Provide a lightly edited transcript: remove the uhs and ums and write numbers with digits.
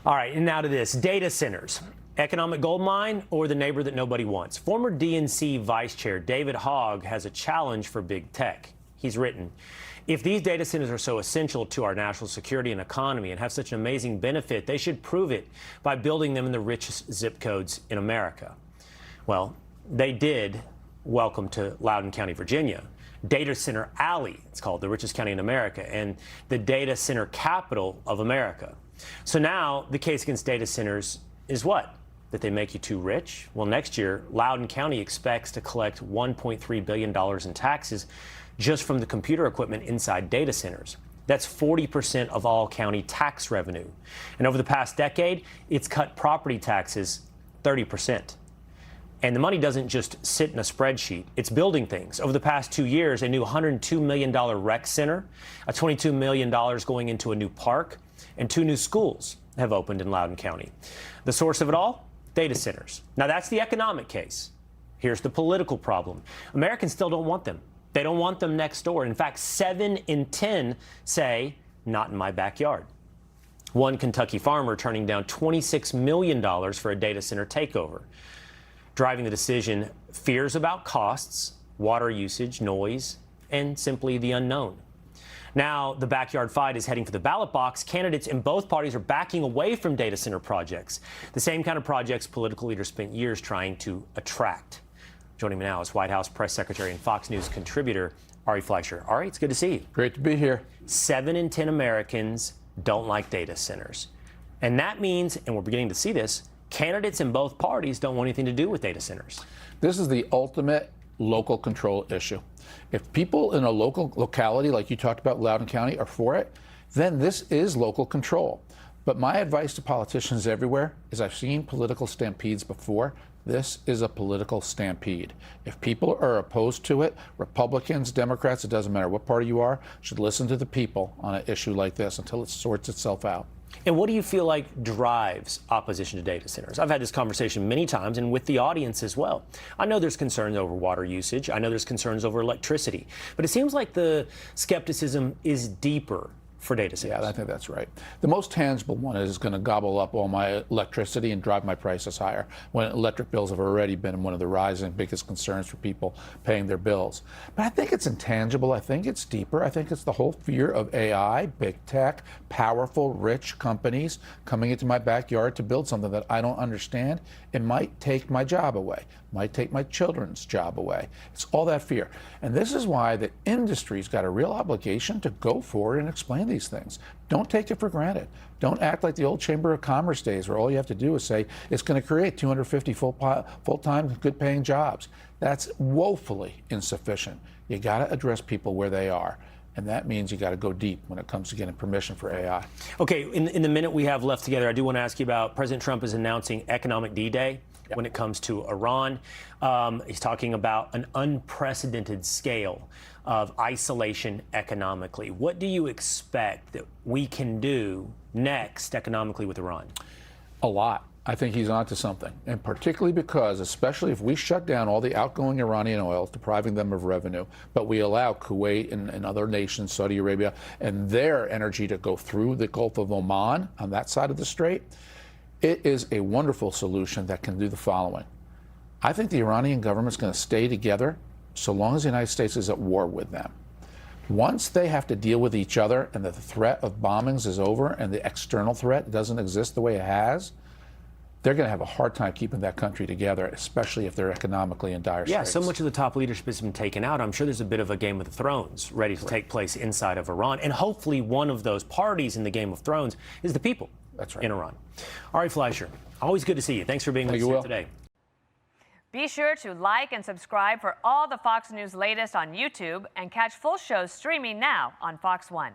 All right, and now to this. Data centers. Economic gold mine or the neighbor that nobody wants? Former DNC Vice Chair David Hogg has a challenge for big tech. He's written, if these data centers are so essential to our national security and economy and have such an amazing benefit, they should prove it by building them in the richest zip codes in America. Well, they did. Welcome to Loudoun County, Virginia. Data Center Alley, it's called, the richest county in America, and the data center capital of America. So now the case against data centers is what? That they make you too rich? Well, next year, Loudoun County expects to collect $1.3 billion in taxes just from the computer equipment inside data centers. That's 40% of all county tax revenue. And over the past decade, it's cut property taxes 30%. And the money doesn't just sit in a spreadsheet. It's building things. Over the past 2 years, a new $102 million rec center, a $22 million going into a new park, and 2 new schools have opened in Loudoun County. The source of it all? Data centers. Now, that's the economic case. Here's the political problem. Americans still don't want them. They don't want them next door. In fact, 7 in 10 say, not in my backyard. One Kentucky farmer turning down $26 million for a data center takeover. Driving the decision, fears about costs, water usage, noise, and simply the unknown. Now, the backyard fight is heading for the ballot box. Candidates in both parties are backing away from data center projects, the same kind of projects political leaders spent years trying to attract. Joining me now is White House press secretary and Fox News contributor Ari Fleischer. Ari, it's good to see you. Great to be here. 7 in 10 Americans don't like data centers. And that means, and we're beginning to see this, candidates in both parties don't want anything to do with data centers. This is the ultimate local control issue. If people in a local locality, like you talked about, Loudoun County, are for it, then this is local control. But my advice to politicians everywhere is I've seen political stampedes before. This is a political stampede. If people are opposed to it, Republicans, Democrats, it doesn't matter what party you are, should listen to the people on an issue like this until it sorts itself out. And what do you feel like drives opposition to data centers? I've had this conversation many times and with the audience as well. I know there's concerns over water usage. I know there's concerns over electricity. But it seems like the skepticism is deeper for data centers. Yeah, I think that's right. The most tangible one is going to gobble up all my electricity and drive my prices higher, when electric bills have already been one of the rising biggest concerns for people paying their bills. But I think it's intangible. I think it's deeper. I think it's the whole fear of AI, big tech, powerful, rich companies coming into my backyard to build something that I don't understand. It might take my job away, might take my children's job away. It's all that fear. And this is why the industry's got a real obligation to go forward and explain these things. Don't take it for granted. Don't act like the old Chamber of Commerce days where all you have to do is say it's going to create 250 full-time, good-paying jobs. That's woefully insufficient. You got to address people where they are. And that means you got to go deep when it comes to getting permission for AI. Okay, in the minute we have left together, I do want to ask you about President Trump is announcing Economic D-Day. Yep. When it comes to Iran. He's talking about an unprecedented scale of isolation economically. What do you expect that we can do next economically with Iran? A lot. I think he's onto something, and particularly because, especially if we shut down all the outgoing Iranian oil, depriving them of revenue, but we allow Kuwait and other nations, Saudi Arabia, and their energy to go through the Gulf of Oman on that side of the strait, it is a wonderful solution that can do the following. I think the Iranian government's going to stay together so long as the United States is at war with them. Once they have to deal with each other and the threat of bombings is over and the external threat doesn't exist the way it has, they're going to have a hard time keeping that country together, especially if they're economically in dire straits. Yeah, so much of the top leadership has been taken out. I'm sure there's a bit of a Game of Thrones ready to take place inside of Iran. And hopefully one of those parties in the Game of Thrones is the people. That's right. In Iran. Ari Fleischer, always good to see you. Thanks for being with us today. Be sure to like and subscribe for all the Fox News latest on YouTube and catch full shows streaming now on Fox One.